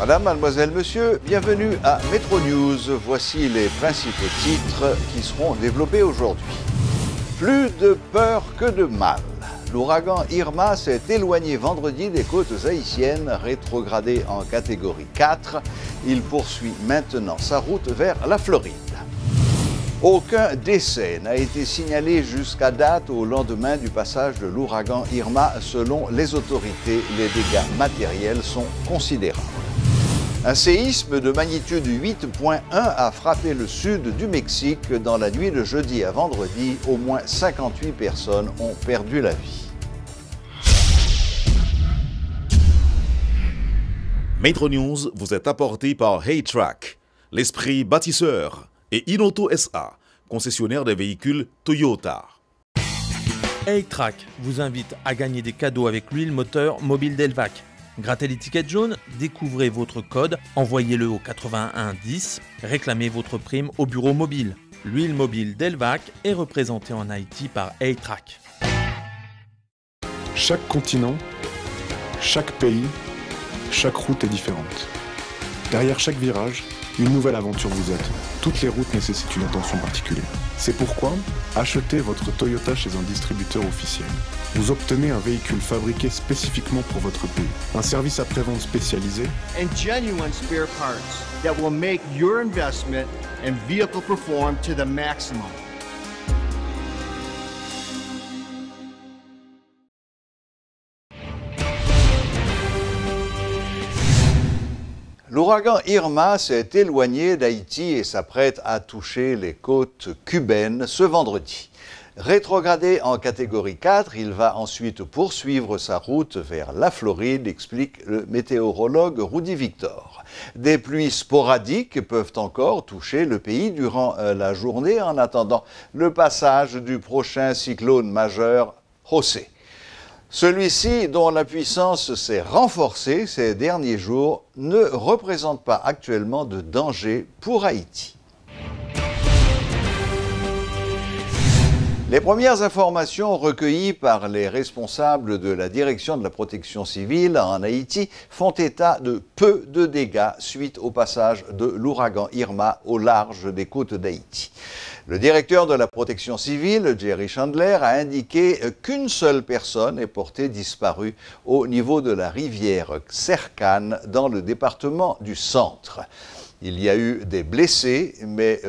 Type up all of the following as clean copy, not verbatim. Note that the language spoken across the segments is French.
Madame, mademoiselle, monsieur, bienvenue à Metro News. Voici les principaux titres qui seront développés aujourd'hui. Plus de peur que de mal. L'ouragan Irma s'est éloigné vendredi des côtes haïtiennes, rétrogradé en catégorie 4. Il poursuit maintenant sa route vers la Floride. Aucun décès n'a été signalé jusqu'à date au lendemain du passage de l'ouragan Irma. Selon les autorités, les dégâts matériels sont considérables. Un séisme de magnitude 8.1 a frappé le sud du Mexique dans la nuit de jeudi à vendredi. Au moins 58 personnes ont perdu la vie. Metro News vous est apporté par Haytrack, l'esprit bâtisseur, et Inoto SA, concessionnaire des véhicules Toyota. Haytrack vous invite à gagner des cadeaux avec l'huile moteur mobile Delvac. Grattez l'étiquette jaune, découvrez votre code, envoyez-le au 8110, réclamez votre prime au bureau mobile. L'huile mobile Delvac est représentée en Haïti par Haytrack. Chaque continent, chaque pays, chaque route est différente. Derrière chaque virage, une nouvelle aventure vous attend. Toutes les routes nécessitent une attention particulière. C'est pourquoi, achetez votre Toyota chez un distributeur officiel. Vous obtenez un véhicule fabriqué spécifiquement pour votre pays. Un service après-vente spécialisé. And genuine spare parts that will make your investment and vehicle perform to the maximum. L'ouragan Irma s'est éloigné d'Haïti et s'apprête à toucher les côtes cubaines ce vendredi. Rétrogradé en catégorie 4, il va ensuite poursuivre sa route vers la Floride, explique le météorologue Rudy Victor. Des pluies sporadiques peuvent encore toucher le pays durant la journée en attendant le passage du prochain cyclone majeur José. Celui-ci, dont la puissance s'est renforcée ces derniers jours, ne représente pas actuellement de danger pour Haïti. Les premières informations recueillies par les responsables de la Direction de la protection civile en Haïti font état de peu de dégâts suite au passage de l'ouragan Irma au large des côtes d'Haïti. Le directeur de la protection civile, Jerry Chandler, a indiqué qu'une seule personne est portée disparue au niveau de la rivière Sercane dans le département du Centre. Il y a eu des blessés, mais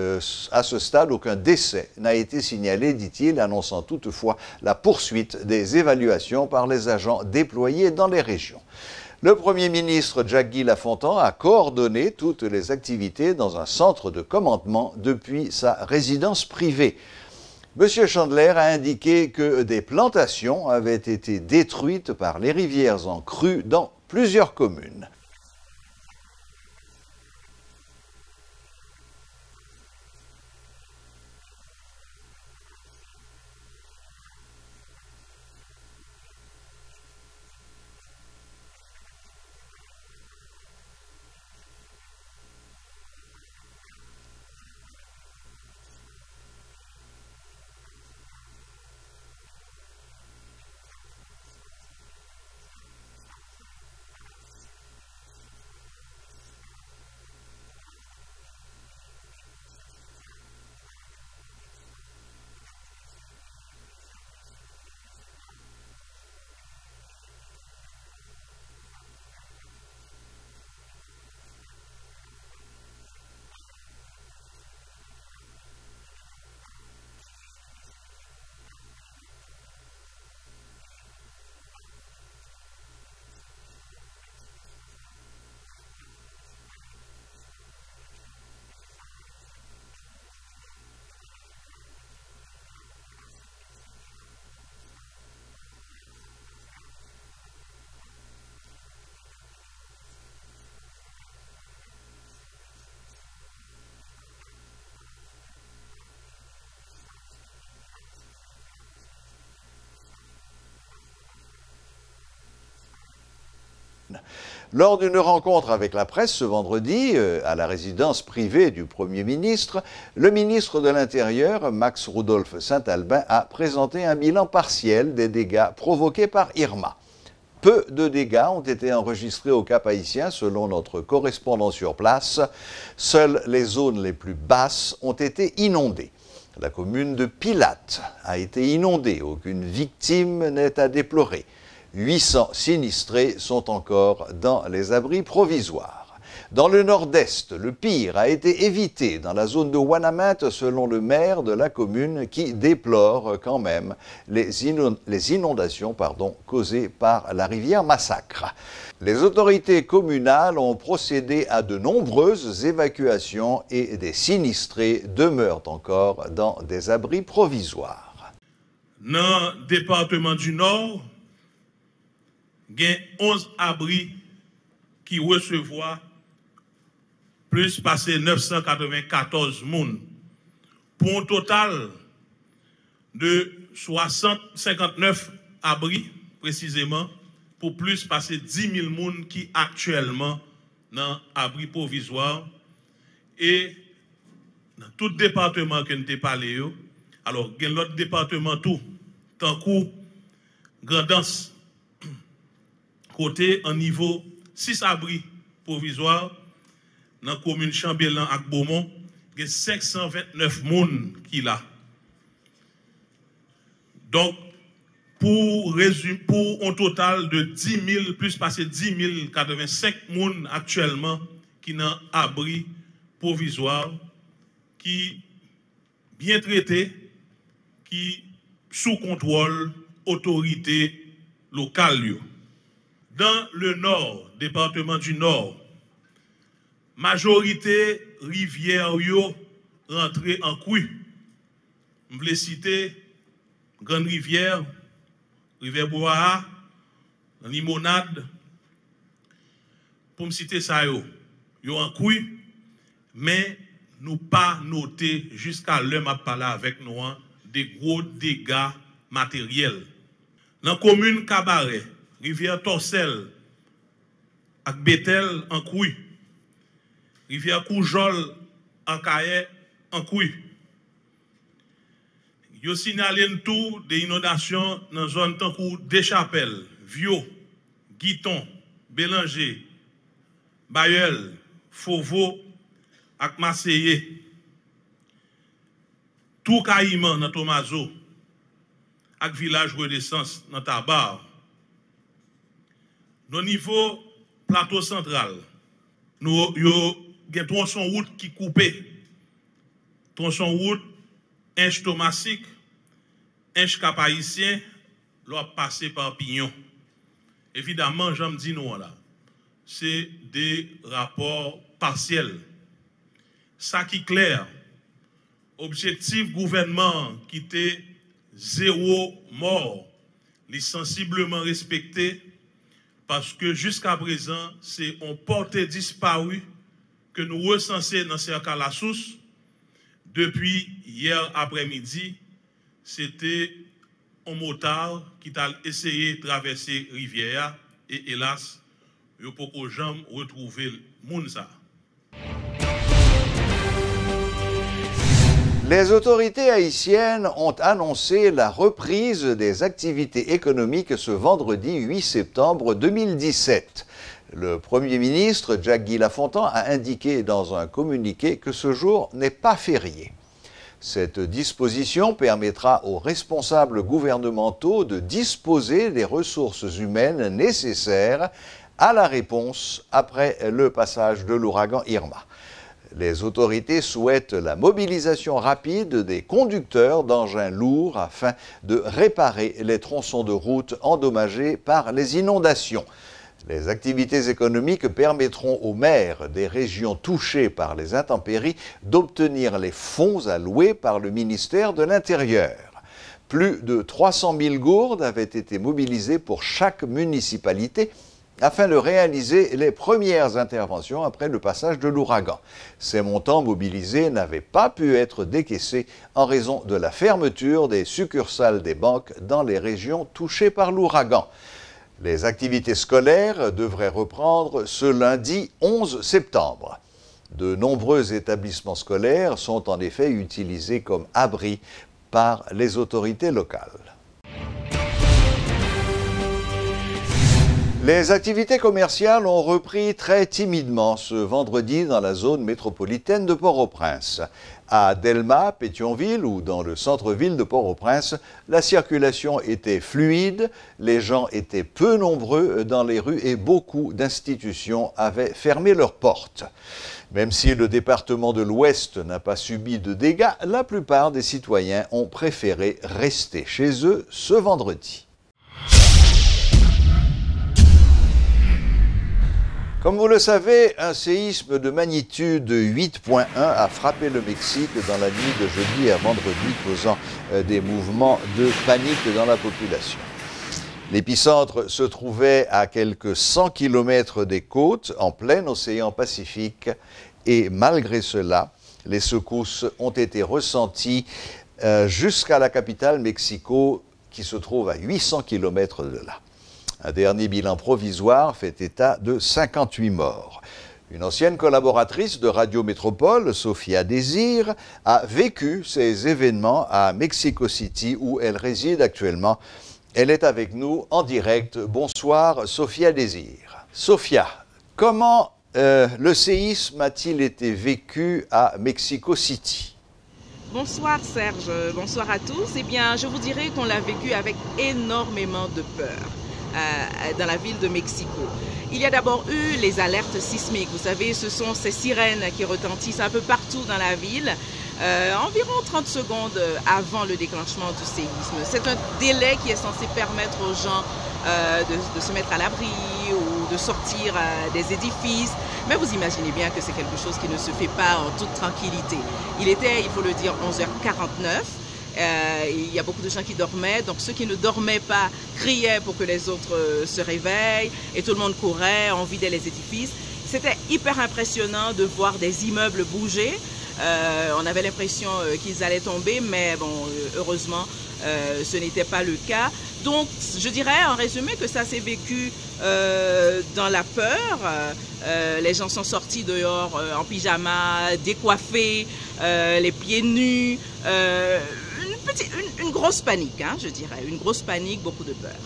à ce stade, aucun décès n'a été signalé, dit-il, annonçant toutefois la poursuite des évaluations par les agents déployés dans les régions. Le Premier ministre Jack-Guy Lafontan a coordonné toutes les activités dans un centre de commandement depuis sa résidence privée. M. Chandler a indiqué que des plantations avaient été détruites par les rivières en crue dans plusieurs communes. Lors d'une rencontre avec la presse ce vendredi, à la résidence privée du Premier ministre, le ministre de l'Intérieur, Max Rudolph Saint-Albin, a présenté un bilan partiel des dégâts provoqués par Irma. Peu de dégâts ont été enregistrés au Cap-Haïtien selon notre correspondant sur place. Seules les zones les plus basses ont été inondées. La commune de Pilate a été inondée. Aucune victime n'est à déplorer. 800 sinistrés sont encore dans les abris provisoires. Dans le nord-est, le pire a été évité dans la zone de Ouanaminthe selon le maire de la commune qui déplore quand même les inondations causées par la rivière Massacre. Les autorités communales ont procédé à de nombreuses évacuations et des sinistrés demeurent encore dans des abris provisoires. Dans le département du Nord, il y a 11 abris qui recevront plus passé 994 moun pour un total de 59 abris précisément pour plus passer 10 000 moun qui actuellement dans abri provisoire et dans tout département que nous avons parlé, alors il y a l'autre département tout, tant que Grandance, côté en niveau 6 abris provisoires. Dans la commune Chambellan et Beaumont, il y a 529 personnes qui là. Donc, pour un total de 10 000, plus passé 10 085 personnes actuellement qui sont dans abri provisoire, qui bien traités, qui sous contrôle autorité locale. Dans le nord, département du Nord, majorité rivière yo rentré en couille. Je voulais citer Grande Rivière, Rivière Boa, Limonade. Pour me citer ça yo en couille, mais nous pas noté jusqu'à l'heure m'a parlé avec nous des gros dégâts matériels. Dans la commune Cabaret, Rivière Torcel, avec Bethel en couille. Rivière Coujol en Caillet en couille. Yo signalé tout des inondations dans la zone Tankou Deschapelles, Viau, Guiton, Bélanger, Bayeul, Fauveau et Marseillais. Tout Caïman dans Tomazo et village Renaissance dans Tabar. Au niveau plateau central, nous il y a un tronçon route qui coupé. Tronçon route, Inch Thomasik, Inch Cap-Haïtien, l'on passé par Pignon. Évidemment, j'aime dire nous là, c'est des rapports partiels. Ça qui est clair, objectif gouvernement qui était 0 mort, les sensiblement respecté, parce que jusqu'à présent, c'est un porté disparu que nous recensons dans cercle à la source depuis hier après-midi. C'était un motard qui a essayé de traverser la rivière et hélas, il n'y a pas de jamais retrouver le monde. Les autorités haïtiennes ont annoncé la reprise des activités économiques ce vendredi 8 septembre 2017. Le Premier ministre, Jack-Guy Lafontan, a indiqué dans un communiqué que ce jour n'est pas férié. Cette disposition permettra aux responsables gouvernementaux de disposer des ressources humaines nécessaires à la réponse après le passage de l'ouragan Irma. Les autorités souhaitent la mobilisation rapide des conducteurs d'engins lourds afin de réparer les tronçons de route endommagés par les inondations. Les activités économiques permettront aux maires des régions touchées par les intempéries d'obtenir les fonds alloués par le ministère de l'Intérieur. Plus de 300 000 gourdes avaient été mobilisées pour chaque municipalité afin de réaliser les premières interventions après le passage de l'ouragan. Ces montants mobilisés n'avaient pas pu être décaissés en raison de la fermeture des succursales des banques dans les régions touchées par l'ouragan. Les activités scolaires devraient reprendre ce lundi 11 septembre. De nombreux établissements scolaires sont en effet utilisés comme abris par les autorités locales. Les activités commerciales ont repris très timidement ce vendredi dans la zone métropolitaine de Port-au-Prince. À Delmas, Pétionville ou dans le centre-ville de Port-au-Prince, la circulation était fluide, les gens étaient peu nombreux dans les rues et beaucoup d'institutions avaient fermé leurs portes. Même si le département de l'Ouest n'a pas subi de dégâts, la plupart des citoyens ont préféré rester chez eux ce vendredi. Comme vous le savez, un séisme de magnitude 8.1 a frappé le Mexique dans la nuit de jeudi à vendredi, causant des mouvements de panique dans la population. L'épicentre se trouvait à quelques 100 km des côtes, en plein océan Pacifique, et malgré cela, les secousses ont été ressenties jusqu'à la capitale Mexico, qui se trouve à 800 km de là. Un dernier bilan provisoire fait état de 58 morts. Une ancienne collaboratrice de Radio Métropole, Sophia Désir, a vécu ces événements à Mexico City où elle réside actuellement. Elle est avec nous en direct. Bonsoir, Sophia Désir. Sophia, comment le séisme a-t-il été vécu à Mexico City? Bonsoir Serge, bonsoir à tous. Eh bien, je vous dirais qu'on l'a vécu avec énormément de peur. Dans la ville de Mexico. Il y a d'abord eu les alertes sismiques. Vous savez, ce sont ces sirènes qui retentissent un peu partout dans la ville, environ 30 secondes avant le déclenchement du séisme. C'est un délai qui est censé permettre aux gens de se mettre à l'abri ou de sortir des édifices. Mais vous imaginez bien que c'est quelque chose qui ne se fait pas en toute tranquillité. Il était, il faut le dire, 11h49. Il y a beaucoup de gens qui dormaient, donc ceux qui ne dormaient pas criaient pour que les autres se réveillent et tout le monde courait, on vidait les édifices. C'était hyper impressionnant de voir des immeubles bouger. On avait l'impression qu'ils allaient tomber, mais bon, heureusement, ce n'était pas le cas. Donc, je dirais en résumé que ça s'est vécu dans la peur. Les gens sont sortis dehors en pyjama, décoiffés, les pieds nus. Une grosse panique, hein, je dirais. Une grosse panique, beaucoup de peur.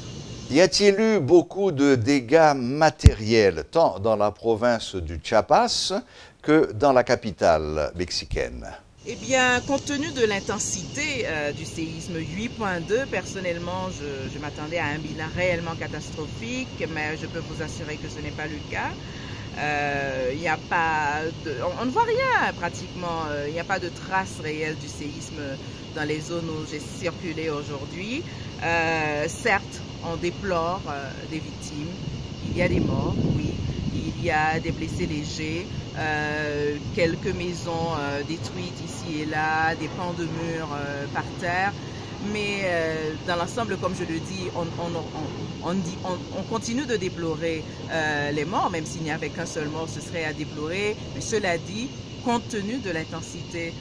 Y a-t-il eu beaucoup de dégâts matériels, tant dans la province du Chiapas que dans la capitale mexicaine? Eh bien, compte tenu de l'intensité du séisme 8.2, personnellement, je m'attendais à un bilan réellement catastrophique, mais je peux vous assurer que ce n'est pas le cas. Y a pas on ne voit rien pratiquement, il n'y a pas de traces réelles du séisme dans les zones où j'ai circulé aujourd'hui. Certes, on déplore des victimes, il y a des morts, oui, il y a des blessés légers, quelques maisons détruites ici et là, des pans de murs par terre. Mais dans l'ensemble, comme je le dis, on continue de déplorer les morts, même s'il n'y avait qu'un seul mort, ce serait à déplorer. Mais cela dit, compte tenu de l'intensité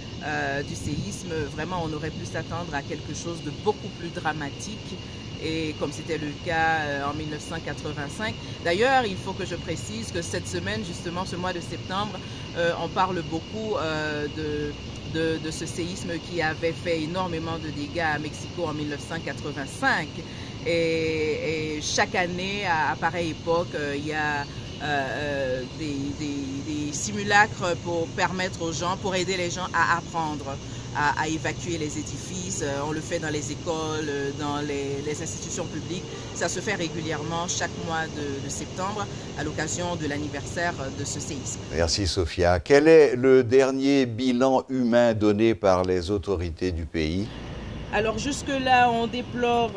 du séisme, vraiment, on aurait pu s'attendre à quelque chose de beaucoup plus dramatique. Et comme c'était le cas en 1985. D'ailleurs, il faut que je précise que cette semaine, justement, ce mois de septembre, on parle beaucoup de ce séisme qui avait fait énormément de dégâts à Mexico en 1985. Et chaque année, à pareille époque, il y a des simulacres pour permettre aux gens, pour aider les gens à apprendre à évacuer les édifices. On le fait dans les écoles, dans les institutions publiques. Ça se fait régulièrement chaque mois de septembre à l'occasion de l'anniversaire de ce séisme. Merci Sophia. Quel est le dernier bilan humain donné par les autorités du pays? Alors jusque-là, on déplore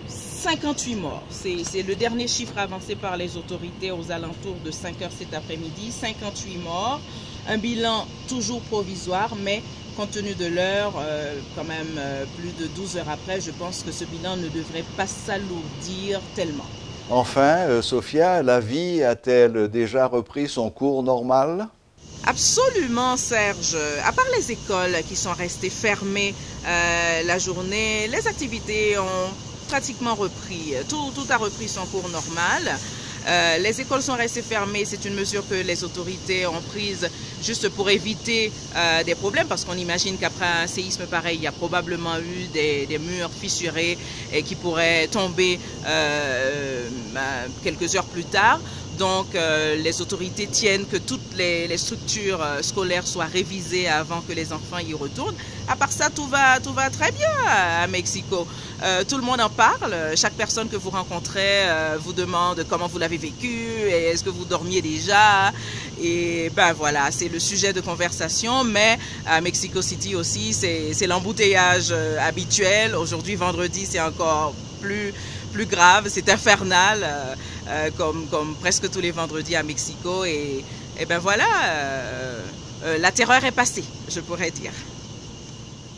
58 morts. C'est le dernier chiffre avancé par les autorités aux alentours de 5 heures cet après-midi. 58 morts. Un bilan toujours provisoire, mais compte tenu de l'heure, quand même plus de 12 heures après, je pense que ce bilan ne devrait pas s'alourdir tellement. Enfin, Sophia, la vie a-t-elle déjà repris son cours normal? Absolument, Serge. À part les écoles qui sont restées fermées la journée, les activités ont pratiquement repris. Tout a repris son cours normal. Les écoles sont restées fermées, c'est une mesure que les autorités ont prise juste pour éviter des problèmes, parce qu'on imagine qu'après un séisme pareil, il y a probablement eu des murs fissurés et qui pourraient tomber quelques heures plus tard. Donc les autorités tiennent que toutes les structures scolaires soient révisées avant que les enfants y retournent. À part ça, tout va très bien à Mexico. Tout le monde en parle. Chaque personne que vous rencontrez vous demande comment vous l'avez vécu et est-ce que vous dormiez déjà. Et ben voilà, c'est le sujet de conversation. Mais à Mexico City aussi, c'est l'embouteillage habituel. Aujourd'hui, vendredi, c'est encore plus grave, c'est infernal, comme presque tous les vendredis à Mexico. Et ben voilà, la terreur est passée, je pourrais dire.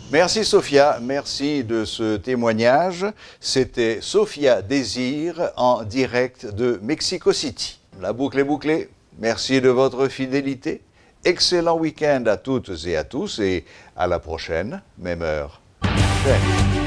Merci Sophia, merci de ce témoignage. C'était Sophia Désir en direct de Mexico City. La boucle est bouclée. Merci de votre fidélité. Excellent week-end à toutes et à tous et à la prochaine, même heure. Chaîne.